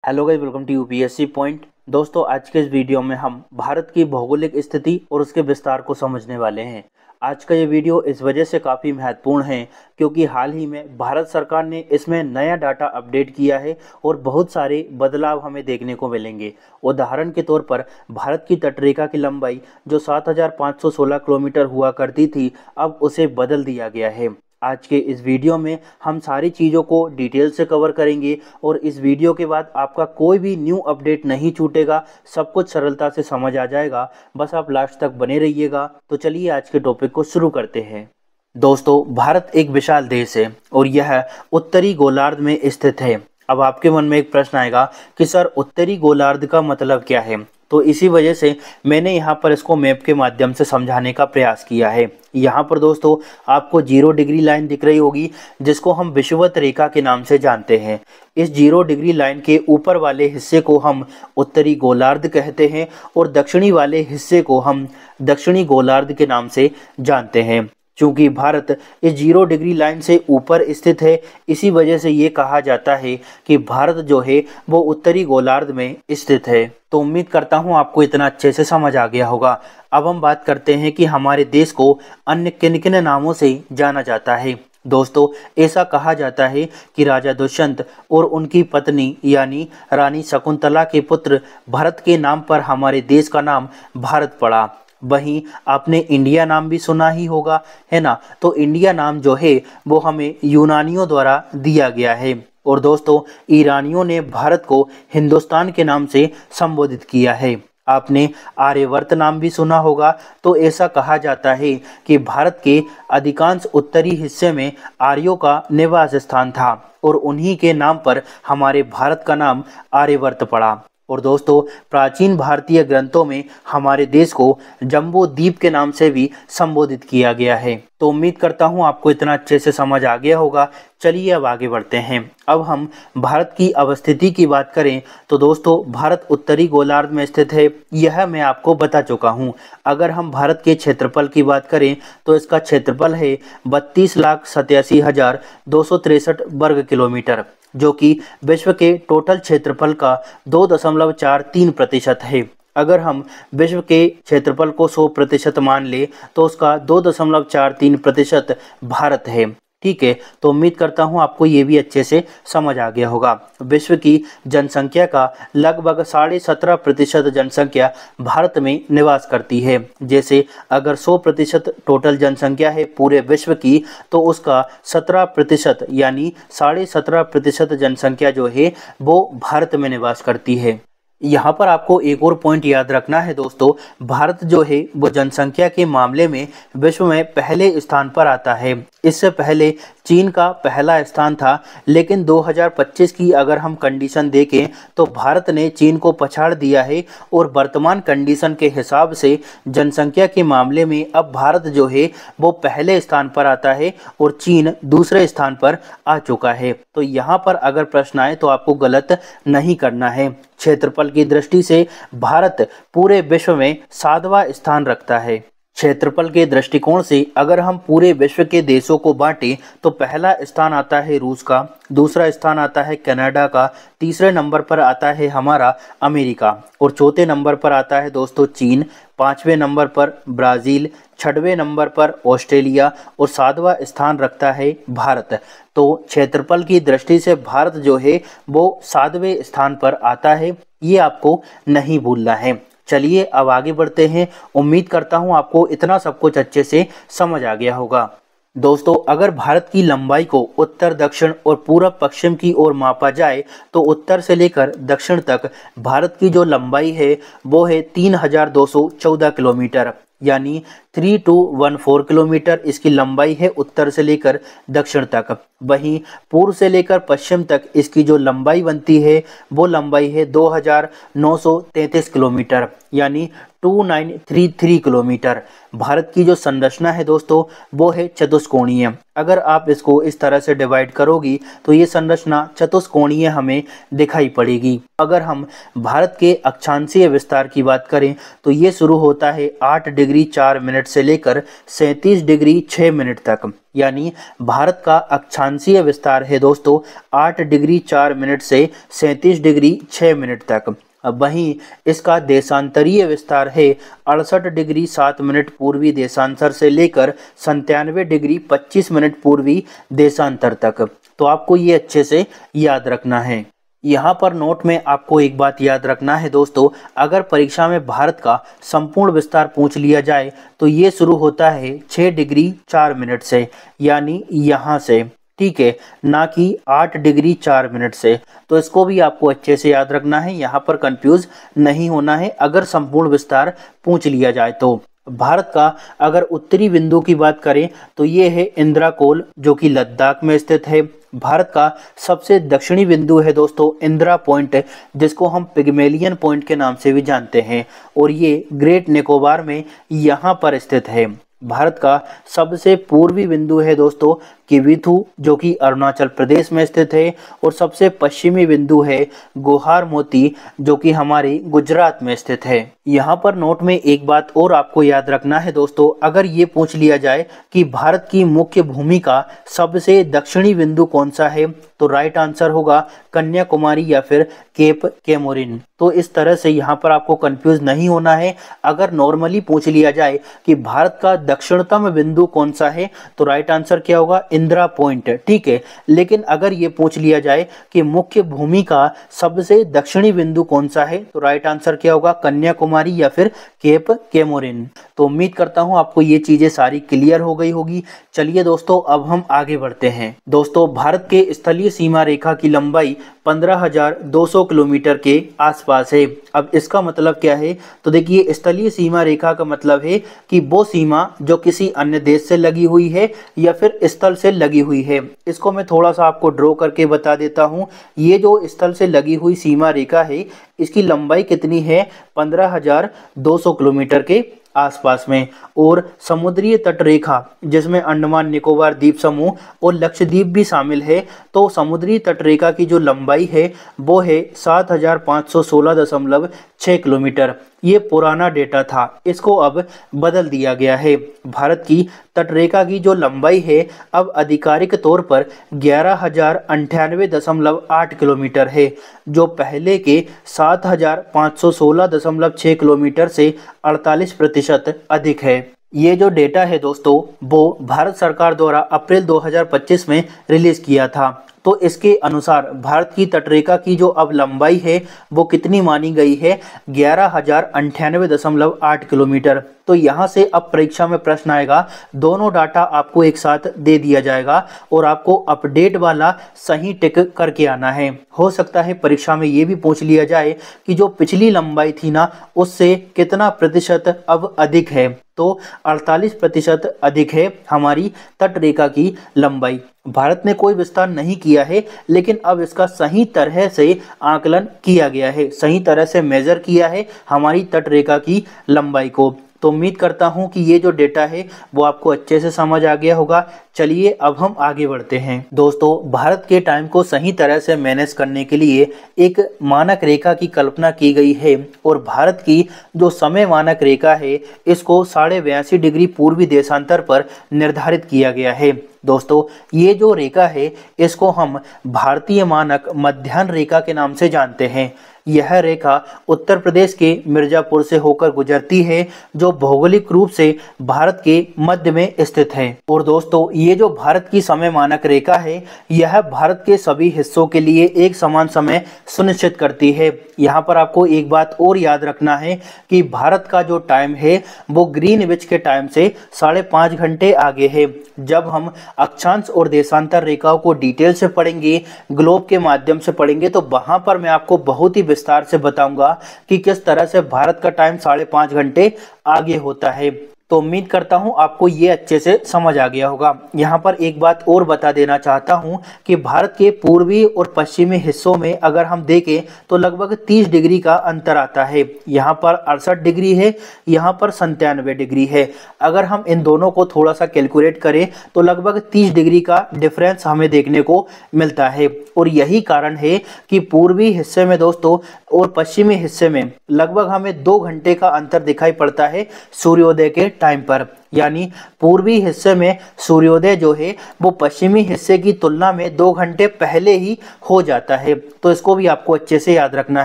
Hello guys, welcome to UPSC point. दोस्तों, आज के इस वीडियो में हम भारत की भौगोलिक स्थिति और उसके विस्तार को समझने वाले हैं। आज का ये वीडियो इस वजह से काफ़ी महत्वपूर्ण है क्योंकि हाल ही में भारत सरकार ने इसमें नया डाटा अपडेट किया है और बहुत सारे बदलाव हमें देखने को मिलेंगे। उदाहरण के तौर पर भारत की तटरेखा की लंबाई जो 7,516 किलोमीटर हुआ करती थी, अब उसे बदल दिया गया है। आज के इस वीडियो में हम सारी चीज़ों को डिटेल से कवर करेंगे और इस वीडियो के बाद आपका कोई भी न्यू अपडेट नहीं छूटेगा, सब कुछ सरलता से समझ आ जाएगा। बस आप लास्ट तक बने रहिएगा। तो चलिए आज के टॉपिक को शुरू करते हैं। दोस्तों, भारत एक विशाल देश है और यह उत्तरी गोलार्ध में स्थित है। अब आपके मन में एक प्रश्न आएगा कि सर, उत्तरी गोलार्ध का मतलब क्या है? तो इसी वजह से मैंने यहाँ पर इसको मैप के माध्यम से समझाने का प्रयास किया है। यहाँ पर दोस्तों आपको 0 डिग्री लाइन दिख रही होगी, जिसको हम विषुवत रेखा के नाम से जानते हैं। इस 0 डिग्री लाइन के ऊपर वाले हिस्से को हम उत्तरी गोलार्ध कहते हैं और दक्षिणी वाले हिस्से को हम दक्षिणी गोलार्ध के नाम से जानते हैं। चूंकि भारत इस 0 डिग्री लाइन से ऊपर स्थित है, इसी वजह से ये कहा जाता है कि भारत जो है वो उत्तरी गोलार्ध में स्थित है। तो उम्मीद करता हूँ आपको इतना अच्छे से समझ आ गया होगा। अब हम बात करते हैं कि हमारे देश को अन्य किन किन नामों से जाना जाता है। दोस्तों, ऐसा कहा जाता है कि राजा दुष्यंत और उनकी पत्नी यानी रानी शकुंतला के पुत्र भरत के नाम पर हमारे देश का नाम भारत पड़ा। वहीं आपने इंडिया नाम भी सुना ही होगा, है ना? तो इंडिया नाम जो है वो हमें यूनानियों द्वारा दिया गया है और दोस्तों ईरानियों ने भारत को हिंदुस्तान के नाम से संबोधित किया है। आपने आर्यवर्त नाम भी सुना होगा। तो ऐसा कहा जाता है कि भारत के अधिकांश उत्तरी हिस्से में आर्यों का निवास स्थान था और उन्हीं के नाम पर हमारे भारत का नाम आर्यवर्त पड़ा। और दोस्तों, प्राचीन भारतीय ग्रंथों में हमारे देश को जम्बू द्वीप के नाम से भी संबोधित किया गया है। तो उम्मीद करता हूँ आपको इतना अच्छे से समझ आ गया होगा। चलिए अब आगे बढ़ते हैं। अब हम भारत की अवस्थिति की बात करें तो दोस्तों भारत उत्तरी गोलार्ध में स्थित है, यह मैं आपको बता चुका हूँ। अगर हम भारत के क्षेत्रफल की बात करें तो इसका क्षेत्रफल है 32,87,263 वर्ग किलोमीटर, जो कि विश्व के टोटल क्षेत्रफल का 2.43% है। अगर हम विश्व के क्षेत्रफल को 100% मान ले तो उसका 2.43% भारत है। ठीक है, तो उम्मीद करता हूँ आपको ये भी अच्छे से समझ आ गया होगा। विश्व की जनसंख्या का लगभग 17.5% जनसंख्या भारत में निवास करती है। जैसे अगर 100% टोटल जनसंख्या है पूरे विश्व की, तो उसका 17% यानी 17.5% जनसंख्या जो है वो भारत में निवास करती है। यहाँ पर आपको एक और पॉइंट याद रखना है दोस्तों, भारत जो है वो जनसंख्या के मामले में विश्व में पहले स्थान पर आता है। इससे पहले चीन का पहला स्थान था, लेकिन 2025 की अगर हम कंडीशन देखें तो भारत ने चीन को पछाड़ दिया है और वर्तमान कंडीशन के हिसाब से जनसंख्या के मामले में अब भारत जो है वो पहले स्थान पर आता है और चीन दूसरे स्थान पर आ चुका है। तो यहाँ पर अगर प्रश्न आए तो आपको गलत नहीं करना है। क्षेत्रफल की दृष्टि से भारत पूरे विश्व में 7वां स्थान रखता है। क्षेत्रफल के दृष्टिकोण से अगर हम पूरे विश्व के देशों को बांटें तो पहला स्थान आता है रूस का, दूसरा स्थान आता है कनाडा का, तीसरे नंबर पर आता है हमारा अमेरिका और चौथे नंबर पर आता है दोस्तों चीन, पांचवें नंबर पर ब्राज़ील, छठवें नंबर पर ऑस्ट्रेलिया और 7वां स्थान रखता है भारत। तो क्षेत्रफल की दृष्टि से भारत जो है वो 7वें स्थान पर आता है, ये आपको नहीं भूलना है। चलिए अब आगे बढ़ते हैं। उम्मीद करता हूँ आपको इतना सब कुछ अच्छे से समझ आ गया होगा। दोस्तों, अगर भारत की लंबाई को उत्तर दक्षिण और पूरब पश्चिम की ओर मापा जाए तो उत्तर से लेकर दक्षिण तक भारत की जो लंबाई है वो है 3,214 किलोमीटर, यानी 3214 किलोमीटर इसकी लंबाई है उत्तर से लेकर दक्षिण तक। वहीं पूर्व से लेकर पश्चिम तक इसकी जो लंबाई बनती है वो लंबाई है 2933 किलोमीटर, यानी 2933 किलोमीटर। भारत की जो संरचना है दोस्तों वो है चतुष्कोणीय। अगर आप इसको इस तरह से डिवाइड करोगी तो ये संरचना चतुष्कोणीय हमें दिखाई पड़ेगी। अगर हम भारत के अक्षांशीय विस्तार की बात करें तो ये शुरू होता है 8 डिग्री 4 मिनट मिनट से लेकर 37 डिग्री 6 मिनट तक। यानी भारत का अक्षांशीय विस्तार है दोस्तों 8 डिग्री 4 मिनट से 37 डिग्री 6 मिनट तक। अब वहीं इसका देशांतरीय विस्तार है 68 डिग्री 7 मिनट पूर्वी देशांतर से लेकर 97 डिग्री 25 मिनट पूर्वी देशांतर तक। तो आपको ये अच्छे से याद रखना है। यहाँ पर नोट में आपको एक बात याद रखना है दोस्तों, अगर परीक्षा में भारत का संपूर्ण विस्तार पूछ लिया जाए तो ये शुरू होता है 6 डिग्री 4 मिनट से, यानी यहाँ से, ठीक है, ना कि 8 डिग्री 4 मिनट से। तो इसको भी आपको अच्छे से याद रखना है, यहाँ पर कंफ्यूज नहीं होना है अगर संपूर्ण विस्तार पूछ लिया जाए तो। भारत का अगर उत्तरी बिंदु की बात करें तो ये है इंदिरा कोल, जो कि लद्दाख में स्थित है। भारत का सबसे दक्षिणी बिंदु है दोस्तों इंदिरा पॉइंट, जिसको हम पिग्मेलियन पॉइंट के नाम से भी जानते हैं, और ये ग्रेट निकोबार में यहाँ पर स्थित है। भारत का सबसे पूर्वी बिंदु है दोस्तों किविथु, जो कि अरुणाचल प्रदेश में स्थित है, और सबसे पश्चिमी बिंदु है गोहार मोती, जो कि हमारे गुजरात में स्थित है। यहाँ पर नोट में एक बात और आपको याद रखना है दोस्तों, अगर ये पूछ लिया जाए कि भारत की मुख्य भूमि का सबसे दक्षिणी बिंदु कौन सा है, तो राइट आंसर होगा कन्याकुमारी या फिर केप केमोरिन। तो इस तरह से यहाँ पर आपको कंफ्यूज नहीं होना है। अगर नॉर्मली पूछ लिया जाए कि भारत का दक्षिणतम बिंदु कौन सा है, तो राइट आंसर क्या होगा, इंदिरा पॉइंट, ठीक है। लेकिन अगर ये पूछ लिया जाए कि मुख्य भूमि का सबसे दक्षिणी बिंदु कौन सा है, तो राइट आंसर क्या होगा, कन्याकुमारी या फिर केप केमोरिन। तो उम्मीद करता हूँ आपको ये चीजें सारी क्लियर हो गई होगी। चलिए दोस्तों, अब हम आगे बढ़ते हैं। दोस्तों, भारत के स्थलीय सीमा रेखा की लंबाई 15,200 किलोमीटर के आसपास है। अब इसका मतलब क्या है, तो देखिए, स्थलीय सीमा रेखा का मतलब है कि वो सीमा जो किसी अन्य देश से लगी हुई है या फिर स्थल से लगी हुई है। इसको मैं थोड़ा सा आपको ड्रॉ करके बता देता हूँ। ये जो स्थल से लगी हुई सीमा रेखा है, इसकी लंबाई कितनी है, 15,200 किलोमीटर के आसपास में। और समुद्रीय तट रेखा, जिसमें अंडमान निकोबार द्वीप समूह और लक्षद्वीप भी शामिल है, तो समुद्री तट रेखा की जो लंबाई है वो है 7,516.6 किलोमीटर। ये पुराना डेटा था, इसको अब बदल दिया गया है। भारत की तटरेखा की जो लंबाई है अब आधिकारिक तौर पर 11,098.8 किलोमीटर है, जो पहले के 7,516.6 किलोमीटर से 48% अधिक है। ये जो डेटा है दोस्तों, वो भारत सरकार द्वारा अप्रैल 2025 में रिलीज किया था। तो इसके अनुसार भारत की तटरेखा की जो अब लंबाई है वो कितनी मानी गई है, 11,098.8 किलोमीटर। तो यहाँ से अब परीक्षा में प्रश्न आएगा, दोनों डाटा आपको एक साथ दे दिया जाएगा और आपको अपडेट वाला सही टिक करके आना है। हो सकता है परीक्षा में ये भी पूछ लिया जाए कि जो पिछली लंबाई थी ना, उससे कितना प्रतिशत अब अधिक है, तो 48% अधिक है हमारी तटरेखा की लंबाई। भारत ने कोई विस्तार नहीं किया है, लेकिन अब इसका सही तरह से आकलन किया गया है, सही तरह से मेजर किया है हमारी तटरेखा की लंबाई को। तो उम्मीद करता हूं कि ये जो डेटा है वो आपको अच्छे से समझ आ गया होगा। चलिए अब हम आगे बढ़ते हैं। दोस्तों, भारत के टाइम को सही तरह से मैनेज करने के लिए एक मानक रेखा की कल्पना की गई है, और भारत की जो समय मानक रेखा है इसको 82.5 डिग्री पूर्वी देशांतर पर निर्धारित किया गया है। दोस्तों, ये जो रेखा है इसको हम भारतीय मानक मध्याह्न रेखा के नाम से जानते हैं। यह रेखा उत्तर प्रदेश के मिर्जापुर से होकर गुजरती है, जो भौगोलिक रूप से भारत के मध्य में स्थित है। और दोस्तों, ये जो भारत की समय मानक रेखा है यह भारत के सभी हिस्सों के लिए एक समान समय सुनिश्चित करती है। यहाँ पर आपको एक बात और याद रखना है कि भारत का जो टाइम है वो ग्रीनविच के टाइम से 5.5 घंटे आगे है। जब हम अक्षांश और देशांतर रेखाओं को डिटेल से पढ़ेंगे, ग्लोब के माध्यम से पढ़ेंगे, तो वहां पर मैं आपको बहुत ही विस्तार से बताऊंगा कि किस तरह से भारत का टाइम 5.5 घंटे आगे होता है। तो उम्मीद करता हूं आपको ये अच्छे से समझ आ गया होगा। यहाँ पर एक बात और बता देना चाहता हूं कि भारत के पूर्वी और पश्चिमी हिस्सों में अगर हम देखें तो लगभग 30 डिग्री का अंतर आता है। यहाँ पर 68 डिग्री है, यहाँ पर 97 डिग्री है। अगर हम इन दोनों को थोड़ा सा कैलकुलेट करें तो लगभग 30 डिग्री का डिफरेंस हमें देखने को मिलता है। और यही कारण है कि पूर्वी हिस्से में दोस्तों और पश्चिमी हिस्से में लगभग हमें 2 घंटे का अंतर दिखाई पड़ता है सूर्योदय के टाइम पर। यानी पूर्वी हिस्से में सूर्योदय जो है वो पश्चिमी हिस्से की तुलना में 2 घंटे पहले ही हो जाता है। तो इसको भी आपको अच्छे से याद रखना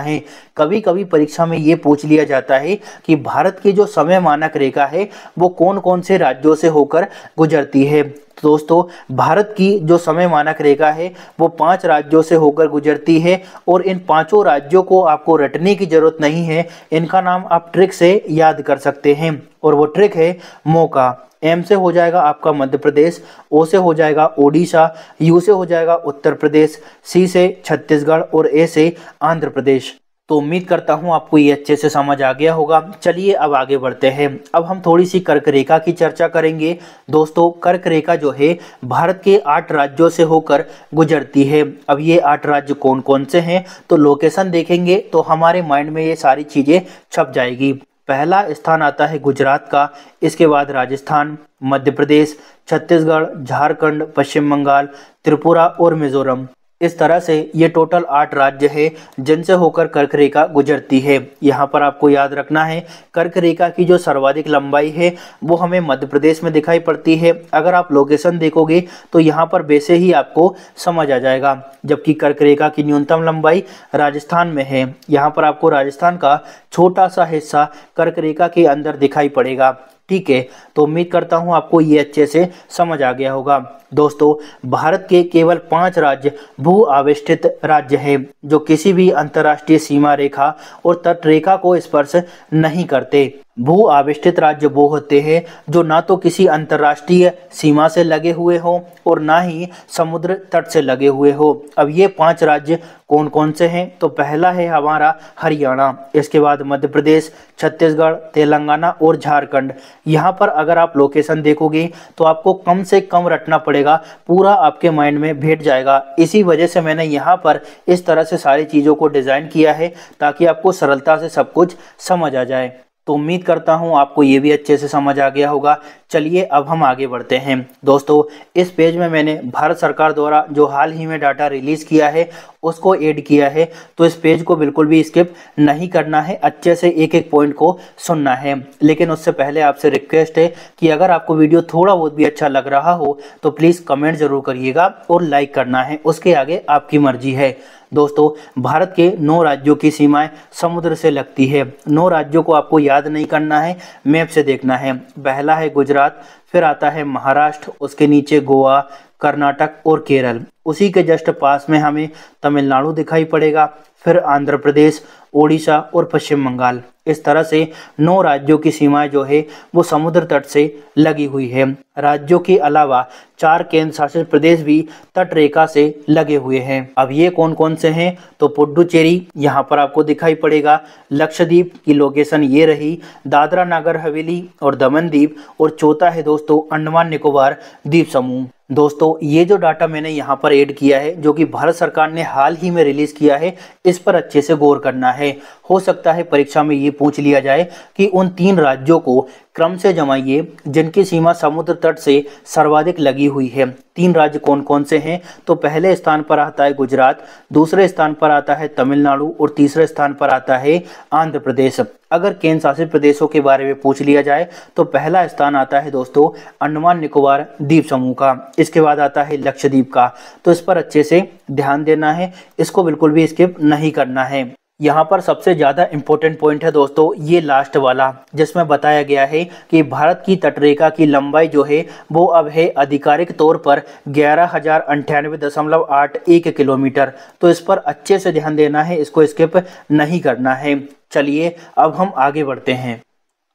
है। कभी कभी परीक्षा में ये पूछ लिया जाता है कि भारत की जो समय मानक रेखा है वो कौन कौन से राज्यों से होकर गुजरती है। तो दोस्तों, भारत की जो समय मानक रेखा है वो 5 राज्यों से होकर गुजरती है और इन 5 राज्यों को आपको रटने की जरूरत नहीं है। इनका नाम आप ट्रिक से याद कर सकते हैं और वो ट्रिक है मौका। एम से हो जाएगा आपका मध्य प्रदेश, ओ से हो जाएगा ओडिशा, यू से हो जाएगा उत्तर प्रदेश, सी से छत्तीसगढ़ और ए से आंध्र प्रदेश। तो उम्मीद करता हूं आपको ये अच्छे से समझ आ गया होगा। चलिए अब आगे बढ़ते हैं। अब हम थोड़ी सी कर्क रेखा की चर्चा करेंगे। दोस्तों, कर्क रेखा जो है भारत के 8 राज्यों से होकर गुजरती है। अब ये 8 राज्य कौन कौन से हैं, तो लोकेशन देखेंगे तो हमारे माइंड में ये सारी चीज़ें छप जाएगी। पहला स्थान आता है गुजरात का, इसके बाद राजस्थान, मध्य प्रदेश, छत्तीसगढ़, झारखंड, पश्चिम बंगाल, त्रिपुरा और मिजोरम। इस तरह से ये टोटल 8 राज्य है जिनसे होकर कर्क रेखा गुजरती है। यहाँ पर आपको याद रखना है कर्क रेखा की जो सर्वाधिक लंबाई है वो हमें मध्य प्रदेश में दिखाई पड़ती है। अगर आप लोकेशन देखोगे तो यहाँ पर वैसे ही आपको समझ आ जाएगा। जबकि कर्क रेखा की न्यूनतम लंबाई राजस्थान में है। यहाँ पर आपको राजस्थान का छोटा सा हिस्सा कर्क रेखा के अंदर दिखाई पड़ेगा। ठीक है, तो उम्मीद करता हूँ आपको ये अच्छे से समझ आ गया होगा। दोस्तों, भारत के केवल 5 राज्य भू आवेष्टित राज्य हैं जो किसी भी अंतर्राष्ट्रीय सीमा रेखा और तट रेखा को स्पर्श नहीं करते। भू आवेष्टित राज्य वो होते हैं जो ना तो किसी अंतर्राष्ट्रीय सीमा से लगे हुए हो और ना ही समुद्र तट से लगे हुए हो। अब ये 5 राज्य कौन कौन से हैं, तो पहला है हमारा हरियाणा, इसके बाद मध्य प्रदेश, छत्तीसगढ़, तेलंगाना और झारखंड। यहाँ पर अगर आप लोकेशन देखोगे तो आपको कम से कम रटना पड़ेगा, पूरा आपके माइंड में बैठ जाएगा। इसी वजह से मैंने यहाँ पर इस तरह से सारी चीज़ों को डिज़ाइन किया है ताकि आपको सरलता से सब कुछ समझ आ जाए। तो उम्मीद करता हूँ आपको ये भी अच्छे से समझ आ गया होगा। चलिए अब हम आगे बढ़ते हैं। दोस्तों, इस पेज में मैंने भारत सरकार द्वारा जो हाल ही में डाटा रिलीज़ किया है उसको ऐड किया है, तो इस पेज को बिल्कुल भी स्किप नहीं करना है, अच्छे से एक एक पॉइंट को सुनना है। लेकिन उससे पहले आपसे रिक्वेस्ट है कि अगर आपको वीडियो थोड़ा बहुत भी अच्छा लग रहा हो तो प्लीज़ कमेंट ज़रूर करिएगा और लाइक करना है, उसके आगे आपकी मर्जी है। दोस्तों, भारत के 9 राज्यों की सीमाएं समुद्र से लगती है। 9 राज्यों को आपको याद नहीं करना है, मैप से देखना है। पहला है गुजरात, फिर आता है महाराष्ट्र, उसके नीचे गोवा, कर्नाटक और केरल। उसी के जस्ट पास में हमें तमिलनाडु दिखाई पड़ेगा, फिर आंध्र प्रदेश, ओडिशा और पश्चिम बंगाल। इस तरह से 9 राज्यों की सीमाएं जो है वो समुद्र तट से लगी हुई है। राज्यों के अलावा 4 केंद्र शासित प्रदेश भी तट रेखा से लगे हुए हैं। अब ये कौन कौन से हैं, तो पुडुचेरी यहाँ पर आपको दिखाई पड़ेगा, लक्षद्वीप की लोकेशन ये रही, दादरा नगर हवेली और दमन द्वीप, और चौथा है दोस्तों अंडमान निकोबार द्वीप समूह। दोस्तों, ये जो डाटा मैंने यहाँ पर ऐड किया है जो कि भारत सरकार ने हाल ही में रिलीज किया है, इस पर अच्छे से गौर करना है। हो सकता है परीक्षा में ये पूछ लिया जाए कि उन 3 राज्यों को क्रम से जमाइए जिनकी सीमा समुद्र तट से सर्वाधिक लगी हुई है। 3 राज्य कौन कौन से हैं, तो पहले स्थान पर आता है गुजरात, दूसरे स्थान पर आता है तमिलनाडु और तीसरे स्थान पर आता है आंध्र प्रदेश। अगर केंद्र शासित प्रदेशों के बारे में पूछ लिया जाए तो पहला स्थान आता है दोस्तों अंडमान निकोबार द्वीप समूह का, इसके बाद आता है लक्षद्वीप का। तो इस पर अच्छे से ध्यान देना है, इसको बिल्कुल भी स्किप नहीं करना है। यहाँ पर सबसे ज़्यादा इम्पोर्टेंट पॉइंट है दोस्तों ये लास्ट वाला, जिसमें बताया गया है कि भारत की तटरेखा की लंबाई जो है वो अब है आधिकारिक तौर पर 11,098.81 किलोमीटर। तो इस पर अच्छे से ध्यान देना है, इसको स्किप नहीं करना है। चलिए अब हम आगे बढ़ते हैं।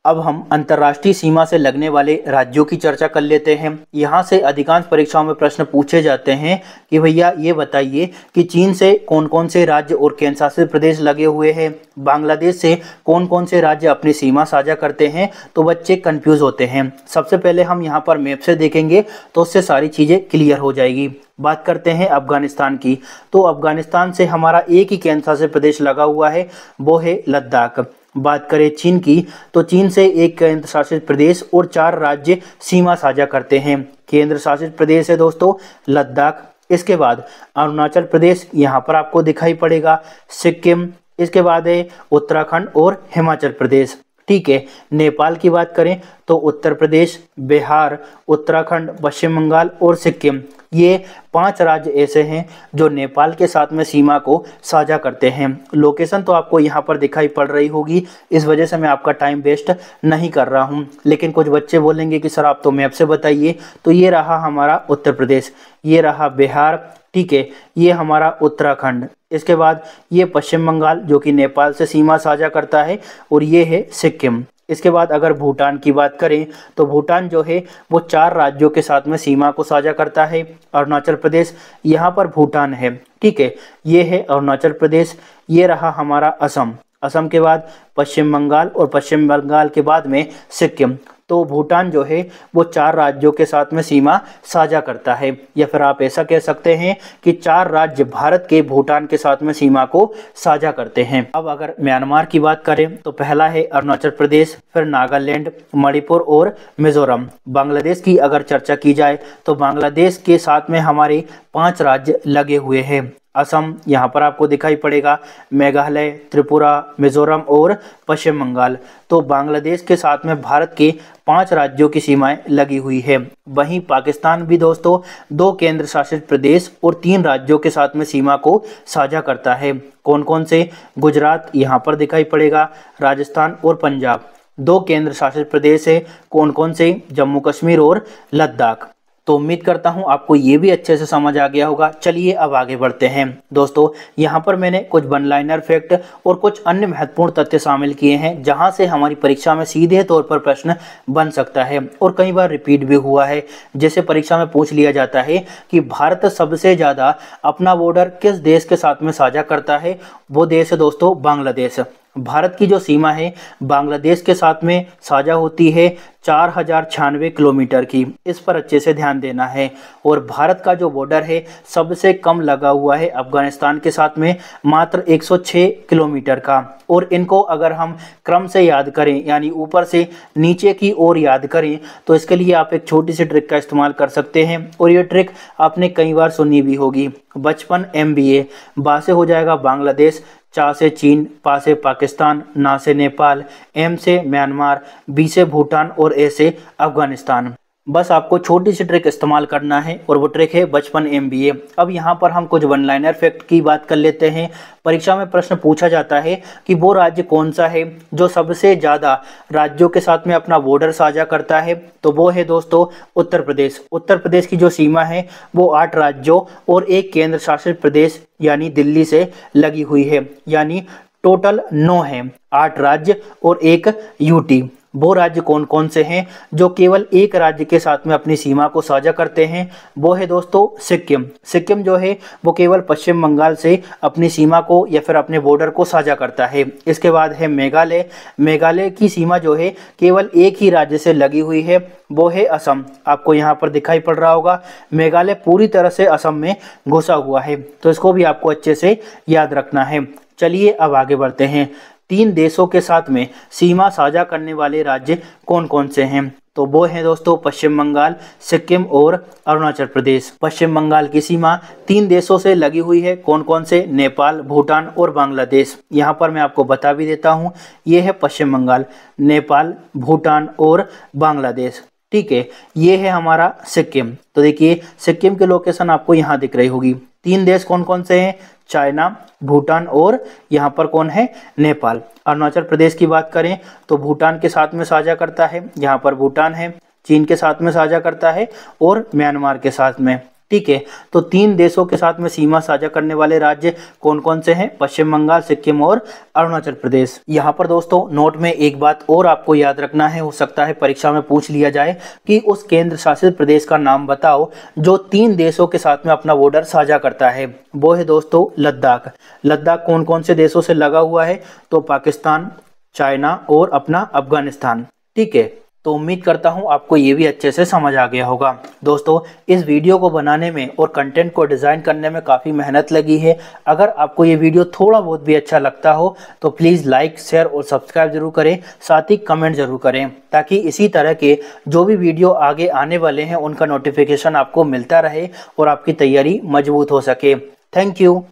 अब हम अंतर्राष्ट्रीय सीमा से लगने वाले राज्यों की चर्चा कर लेते हैं। यहाँ से अधिकांश परीक्षाओं में प्रश्न पूछे जाते हैं कि भैया ये बताइए कि चीन से कौन कौन से राज्य और केंद्र शासित प्रदेश लगे हुए हैं, बांग्लादेश से कौन कौन से राज्य अपनी सीमा साझा करते हैं, तो बच्चे कंफ्यूज होते हैं। सबसे पहले हम यहाँ पर मैप से देखेंगे तो उससे सारी चीज़ें क्लियर हो जाएगी। बात करते हैं अफगानिस्तान की, तो अफगानिस्तान से हमारा एक ही केंद्र शासित प्रदेश लगा हुआ है, वो है लद्दाख। बात करें चीन की, तो चीन से एक केंद्र शासित प्रदेश और 4 राज्य सीमा साझा करते हैं। केंद्र शासित प्रदेश है दोस्तों लद्दाख, इसके बाद अरुणाचल प्रदेश यहाँ पर आपको दिखाई पड़ेगा, सिक्किम, इसके बाद है उत्तराखंड और हिमाचल प्रदेश। ठीक है, नेपाल की बात करें तो उत्तर प्रदेश, बिहार, उत्तराखंड, पश्चिम बंगाल और सिक्किम, ये 5 राज्य ऐसे हैं जो नेपाल के साथ में सीमा को साझा करते हैं। लोकेशन तो आपको यहाँ पर दिखाई पड़ रही होगी, इस वजह से मैं आपका टाइम वेस्ट नहीं कर रहा हूँ। लेकिन कुछ बच्चे बोलेंगे कि सर आप तो मैप से बताइए। तो ये रहा हमारा उत्तर प्रदेश, ये रहा बिहार, ठीक है, ये हमारा उत्तराखंड, इसके बाद ये पश्चिम बंगाल जो कि नेपाल से सीमा साझा करता है, और ये है सिक्किम। इसके बाद अगर भूटान की बात करें तो भूटान जो है वो 4 राज्यों के साथ में सीमा को साझा करता है। अरुणाचल प्रदेश, यहाँ पर भूटान है, ठीक है, ये है अरुणाचल प्रदेश। ये रहा हमारा असम, असम के बाद पश्चिम बंगाल, और पश्चिम बंगाल के बाद में सिक्किम। तो भूटान जो है वो 4 राज्यों के साथ में सीमा साझा करता है, या फिर आप ऐसा कह सकते हैं कि 4 राज्य भारत के भूटान के साथ में सीमा को साझा करते हैं। अब अगर म्यांमार की बात करें तो पहला है अरुणाचल प्रदेश, फिर नागालैंड, मणिपुर और मिजोरम। बांग्लादेश की अगर चर्चा की जाए तो बांग्लादेश के साथ में हमारे 5 राज्य लगे हुए हैं। असम यहाँ पर आपको दिखाई पड़ेगा, मेघालय, त्रिपुरा, मिजोरम और पश्चिम बंगाल। तो बांग्लादेश के साथ में भारत के 5 राज्यों की सीमाएं लगी हुई है। वहीं पाकिस्तान भी दोस्तों 2 केंद्र शासित प्रदेश और 3 राज्यों के साथ में सीमा को साझा करता है। कौन कौन से? गुजरात यहाँ पर दिखाई पड़ेगा, राजस्थान और पंजाब। 2 केंद्र शासित प्रदेश है, कौन कौन से? जम्मू कश्मीर और लद्दाख। तो उम्मीद करता हूं आपको ये भी अच्छे से समझ आ गया होगा। चलिए अब आगे बढ़ते हैं। दोस्तों यहाँ पर मैंने कुछ वन लाइनर फैक्ट और कुछ अन्य महत्वपूर्ण तथ्य शामिल किए हैं जहां से हमारी परीक्षा में सीधे तौर पर प्रश्न बन सकता है और कई बार रिपीट भी हुआ है। जैसे परीक्षा में पूछ लिया जाता है कि भारत सबसे ज़्यादा अपना बॉर्डर किस देश के साथ में साझा करता है, वो देश है दोस्तों बांग्लादेश। भारत की जो सीमा है बांग्लादेश के साथ में साझा होती है 4096 किलोमीटर की, इस पर अच्छे से ध्यान देना है। और भारत का जो बॉर्डर है सबसे कम लगा हुआ है अफगानिस्तान के साथ में, मात्र 106 किलोमीटर का। और इनको अगर हम क्रम से याद करें, यानी ऊपर से नीचे की ओर याद करें, तो इसके लिए आप एक छोटी सी ट्रिक का इस्तेमाल कर सकते हैं। और ये ट्रिक आपने कई बार सुनी भी होगी। बचपन MBA, बा से हो जाएगा बांग्लादेश, चा से चीन, पा से पाकिस्तान, ना से नेपाल, एम से म्यांमार, बी से भूटान और ए से अफगानिस्तान। बस आपको छोटी सी ट्रिक इस्तेमाल करना है और वो ट्रिक है बचपन MBA। अब यहाँ पर हम कुछ वन लाइनर फैक्ट की बात कर लेते हैं। परीक्षा में प्रश्न पूछा जाता है कि वो राज्य कौन सा है जो सबसे ज़्यादा राज्यों के साथ में अपना बॉर्डर साझा करता है, तो वो है दोस्तों उत्तर प्रदेश। उत्तर प्रदेश की जो सीमा है वो 8 राज्यों और 1 केंद्र शासित प्रदेश यानी दिल्ली से लगी हुई है, यानी टोटल 9 है, 8 राज्य और 1 UT। वो राज्य कौन कौन से हैं जो केवल एक राज्य के साथ में अपनी सीमा को साझा करते हैं? वो है दोस्तों सिक्किम। सिक्किम जो है वो केवल पश्चिम बंगाल से अपनी सीमा को या फिर अपने बॉर्डर को साझा करता है। इसके बाद है मेघालय। मेघालय की सीमा जो है केवल एक ही राज्य से लगी हुई है, वो है असम। आपको यहाँ पर दिखाई पड़ रहा होगा, मेघालय पूरी तरह से असम में घुसा हुआ है, तो इसको भी आपको अच्छे से याद रखना है। चलिए अब आगे बढ़ते हैं। 3 देशों के साथ में सीमा साझा करने वाले राज्य कौन कौन से हैं? तो वो हैं दोस्तों पश्चिम बंगाल, सिक्किम और अरुणाचल प्रदेश। पश्चिम बंगाल की सीमा 3 देशों से लगी हुई है, कौन कौन से? नेपाल, भूटान और बांग्लादेश। यहाँ पर मैं आपको बता भी देता हूँ, ये है पश्चिम बंगाल, नेपाल, भूटान और बांग्लादेश, ठीक है। ये है हमारा सिक्किम। तो देखिए सिक्किम की लोकेशन आपको यहाँ दिख रही होगी। 3 देश कौन कौन से हैं? चाइना, भूटान और यहाँ पर कौन है? नेपाल। अरुणाचल प्रदेश की बात करें तो भूटान के साथ में साझा करता है, यहाँ पर भूटान है, चीन के साथ में साझा करता है और म्यांमार के साथ में, ठीक है। तो 3 देशों के साथ में सीमा साझा करने वाले राज्य कौन कौन से हैं? पश्चिम बंगाल, सिक्किम और अरुणाचल प्रदेश। यहाँ पर दोस्तों नोट में एक बात और आपको याद रखना है, हो सकता है परीक्षा में पूछ लिया जाए कि उस केंद्र शासित प्रदेश का नाम बताओ जो 3 देशों के साथ में अपना बॉर्डर साझा करता है। वो है दोस्तों लद्दाख। लद्दाख कौन कौन से देशों से लगा हुआ है? तो पाकिस्तान, चाइना और अपना अफगानिस्तान, ठीक है। तो उम्मीद करता हूं आपको ये भी अच्छे से समझ आ गया होगा। दोस्तों इस वीडियो को बनाने में और कंटेंट को डिज़ाइन करने में काफ़ी मेहनत लगी है। अगर आपको ये वीडियो थोड़ा बहुत भी अच्छा लगता हो तो प्लीज़ लाइक, शेयर और सब्सक्राइब जरूर करें, साथ ही कमेंट जरूर करें, ताकि इसी तरह के जो भी वीडियो आगे आने वाले हैं उनका नोटिफिकेशन आपको मिलता रहे और आपकी तैयारी मजबूत हो सके। Thank you.